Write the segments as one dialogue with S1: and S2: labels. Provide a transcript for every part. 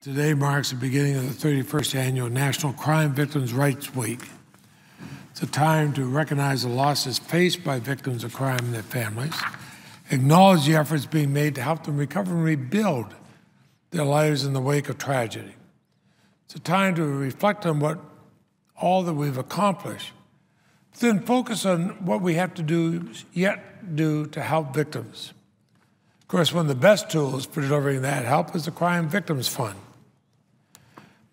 S1: Today marks the beginning of the 31st Annual National Crime Victims' Rights Week. It's a time to recognize the losses faced by victims of crime and their families, acknowledge the efforts being made to help them recover and rebuild their lives in the wake of tragedy. It's a time to reflect on all that we've accomplished, but then focus on what we have to yet do to help victims. Of course, one of the best tools for delivering that help is the Crime Victims Fund.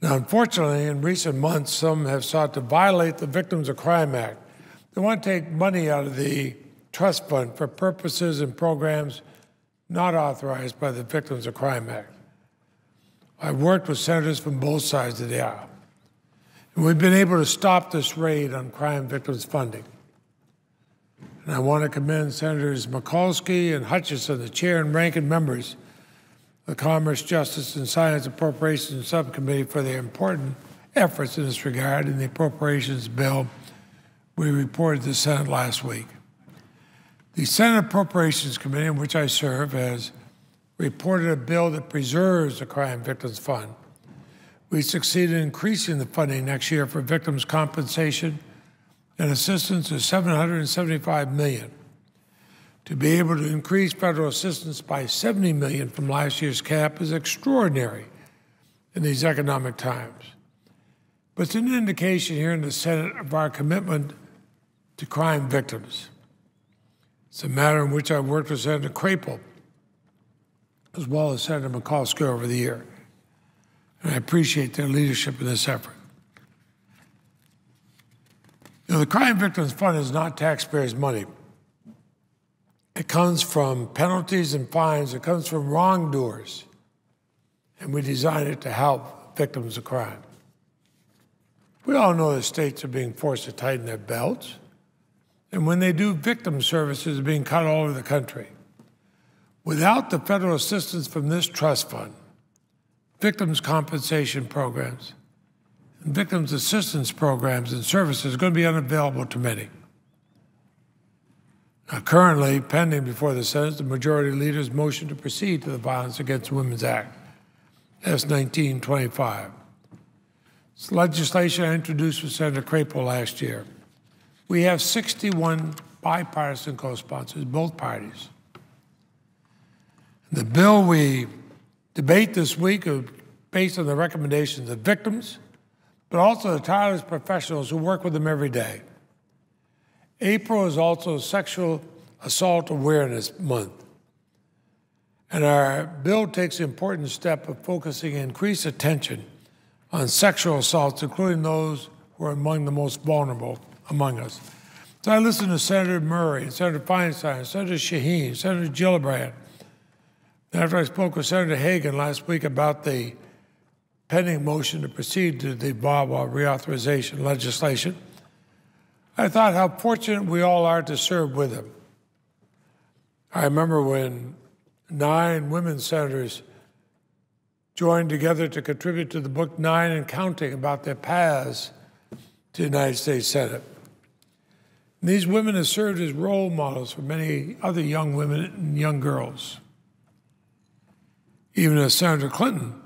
S1: Now, unfortunately, in recent months, some have sought to violate the Victims of Crime Act. They want to take money out of the trust fund for purposes and programs not authorized by the Victims of Crime Act. I've worked with senators from both sides of the aisle, and we've been able to stop this raid on crime victims funding. And I want to commend Senators Mikulski and Hutchinson, the chair and ranking members of the Commerce, Justice, and Science Appropriations Subcommittee, for their important efforts in this regard in the appropriations bill we reported to the Senate last week. The Senate Appropriations Committee, in which I serve, has reported a bill that preserves the Crime Victims Fund. We succeeded in increasing the funding next year for victims' compensation and assistance to $775 million. To be able to increase federal assistance by $70 million from last year's cap is extraordinary in these economic times. But it's an indication here in the Senate of our commitment to crime victims. It's a matter in which I've worked with Senator Crapo, as well as Senator Mikulski over the year. And I appreciate their leadership in this effort. The Crime Victims Fund is not taxpayers' money. It comes from penalties and fines. It comes from wrongdoers. And we designed it to help victims of crime. We all know that states are being forced to tighten their belts. And when they do, victim services are being cut all over the country. Without the federal assistance from this trust fund, victims' compensation programs, and victims' assistance programs and services are going to be unavailable to many. Now, currently, pending before the Senate, is the Majority Leader's motion to proceed to the Violence Against Women's Act, S. 1925. It's legislation I introduced with Senator Crapo last year. We have 61 bipartisan co-sponsors, both parties. The bill we debate this week is based on the recommendations of victims, but also the tireless professionals who work with them every day. April is also Sexual Assault Awareness Month. And our bill takes the important step of focusing increased attention on sexual assaults, including those who are among the most vulnerable among us. So I listened to Senator Murray, Senator Feinstein, Senator Shaheen, Senator Gillibrand. After I spoke with Senator Hagan last week about the pending motion to proceed to the VAWA Reauthorization legislation, I thought how fortunate we all are to serve with him. I remember when 9 women senators joined together to contribute to the book 9 and Counting about their paths to the United States Senate. And these women have served as role models for many other young women and young girls. Even as Senator Clinton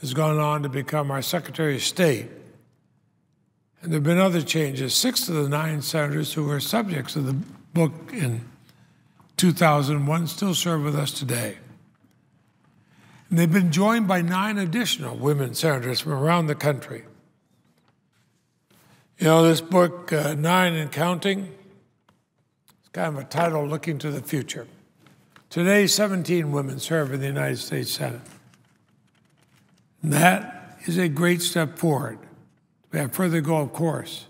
S1: has gone on to become our Secretary of State. And there have been other changes. 6 of the 9 senators who were subjects of the book in 2001 still serve with us today. And they've been joined by 9 additional women senators from around the country. You know, this book, 9 and Counting, it's kind of a title looking to the future. Today, 17 women serve in the United States Senate. And that is a great step forward. We have further to go, of course.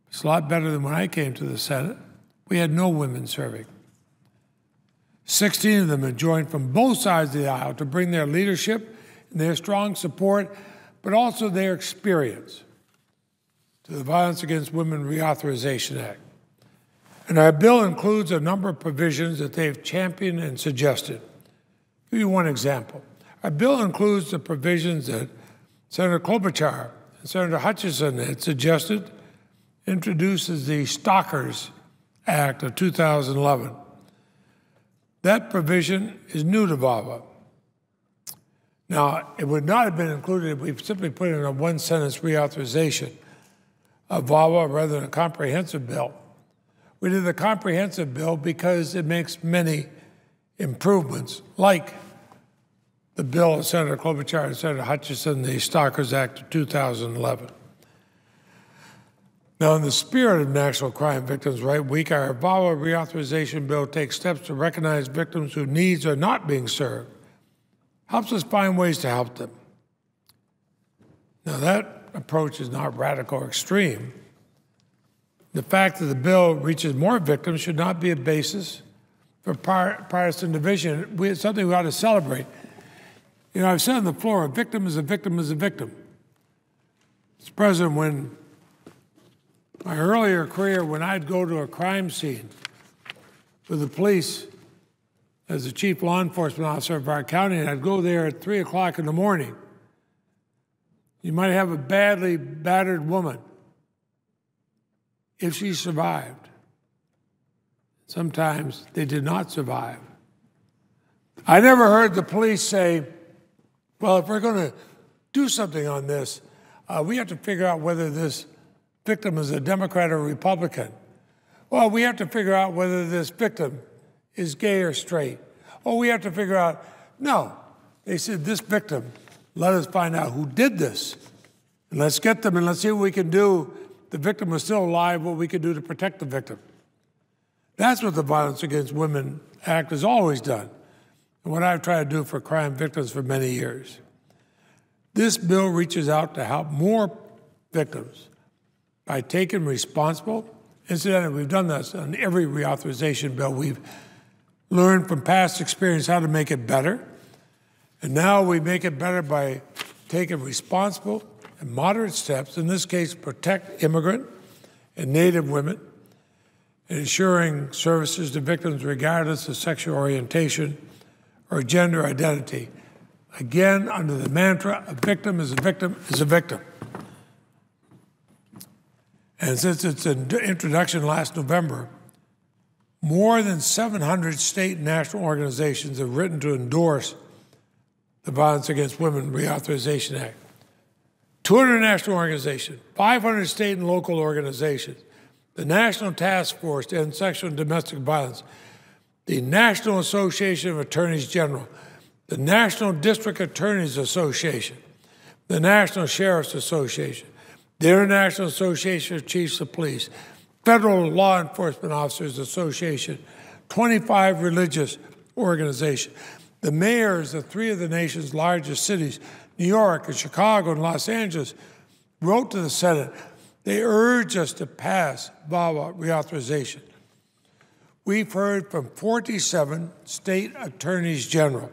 S1: It's a lot better than when I came to the Senate. We had no women serving. 16 of them have joined from both sides of the aisle to bring their leadership and their strong support, but also their experience to the Violence Against Women Reauthorization Act. And our bill includes a number of provisions that they've championed and suggested. I'll give you one example. Our bill includes the provisions that Senator Klobuchar and Senator Hutchinson had suggested, introduces the Stalkers Act of 2011. That provision is new to VAWA. Now, it would not have been included if we simply put in a one-sentence reauthorization of VAWA rather than a comprehensive bill. We did the comprehensive bill because it makes many improvements, like the bill of Senator Klobuchar and Senator Hutchinson, the Stalkers Act of 2011. Now, in the spirit of National Crime Victims' Right Week, our VAWA Reauthorization Bill takes steps to recognize victims whose needs are not being served, helps us find ways to help them. Now, that approach is not radical or extreme. The fact that the bill reaches more victims should not be a basis for partisan division. It's something we ought to celebrate. You know, I've said on the floor, a victim is a victim is a victim. Mr. President, when my earlier career, when I'd go to a crime scene with the police as the chief law enforcement officer of our county, and I'd go there at 3 o'clock in the morning, you might have a badly battered woman. If she survived, sometimes they did not survive. I never heard the police say, well, if we're going to do something on this, we have to figure out whether this victim is a Democrat or Republican. Well, we have to figure out whether this victim is gay or straight. Oh, we have to figure out. No. They said, this victim, let us find out who did this. And let's get them and let's see what we can do. The victim is still alive, what we can do to protect the victim. That's what the Violence Against Women Act has always done, and what I've tried to do for crime victims for many years. This bill reaches out to help more victims by taking responsible. Incidentally, we've done this on every reauthorization bill. We've learned from past experience how to make it better, and now we make it better by taking responsible and moderate steps, in this case, protect immigrant and Native women, and ensuring services to victims regardless of sexual orientation or gender identity. Again, under the mantra, a victim is a victim is a victim. And since its introduction last November, more than 700 state and national organizations have written to endorse the Violence Against Women Reauthorization Act. 200 national organizations, 500 state and local organizations, the National Task Force to End Sexual and Domestic Violence, the National Association of Attorneys General, the National District Attorneys Association, the National Sheriff's Association, the International Association of Chiefs of Police, Federal Law Enforcement Officers Association, 25 religious organizations, the mayors of 3 of the nation's largest cities, New York and Chicago and Los Angeles, wrote to the Senate. They urge us to pass VAWA reauthorization. We've heard from 47 state attorneys general,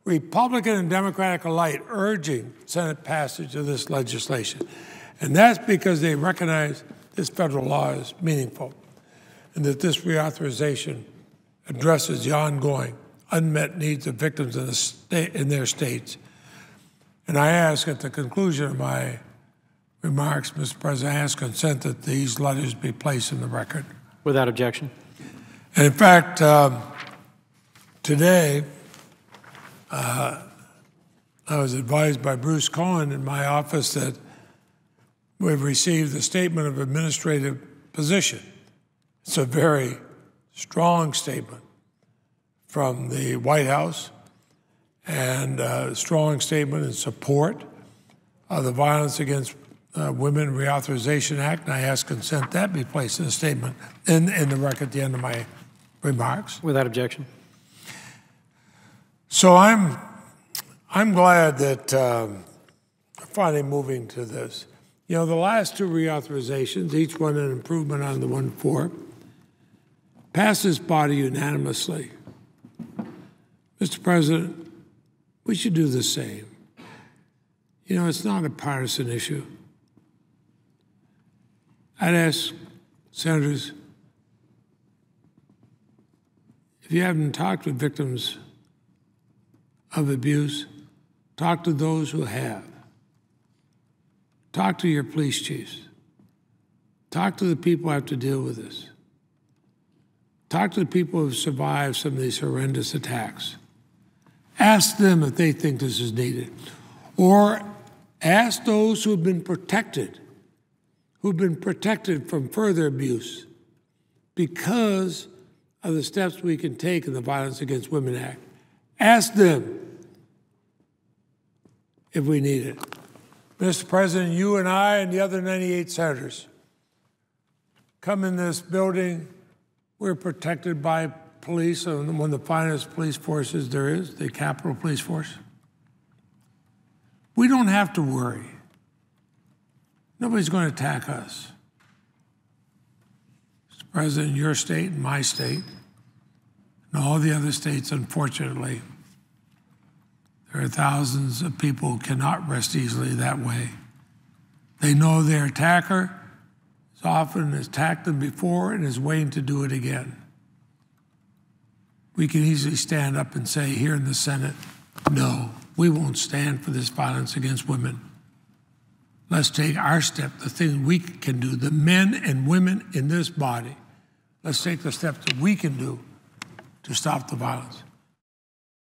S1: Republican and Democratic alike, urging Senate passage of this legislation. And that's because they recognize this federal law is meaningful and that this reauthorization addresses the ongoing unmet needs of victims in their states. And I ask at the conclusion of my remarks, Mr. President, I ask consent that these letters be placed in the record.
S2: Without objection.
S1: And in fact, today, I was advised by Bruce Cohen in my office that we've received a statement of administrative position. It's a very strong statement from the White House and a strong statement in support of the Violence Against Women Reauthorization Act, and I ask consent that be placed in a statement in the record at the end of my remarks.
S2: Without objection.
S1: So I'm glad that we're finally moving to this. You know, the last 2 reauthorizations, each one an improvement on the one before, passed this body unanimously. Mr. President, we should do the same. You know, it's not a partisan issue. I'd ask senators, if you haven't talked with victims of abuse, talk to those who have. Talk to your police chiefs. Talk to the people who have to deal with this. Talk to the people who have survived some of these horrendous attacks. Ask them if they think this is needed. Or ask those who've been protected from further abuse because of the steps we can take in the Violence Against Women Act. Ask them if we need it. Mr. President, you and I and the other 98 senators come in this building. We're protected by police, and one of the finest police forces there is, the Capitol Police Force. We don't have to worry. Nobody's going to attack us. Mr. President, your state and my state, and all the other states, unfortunately, there are thousands of people who cannot rest easily that way. They know their attacker has often attacked them before and is waiting to do it again. We can easily stand up and say here in the Senate, no, we won't stand for this violence against women. Let's take our step, the thing we can do, the men and women in this body. Let's take the steps that we can do to stop the violence.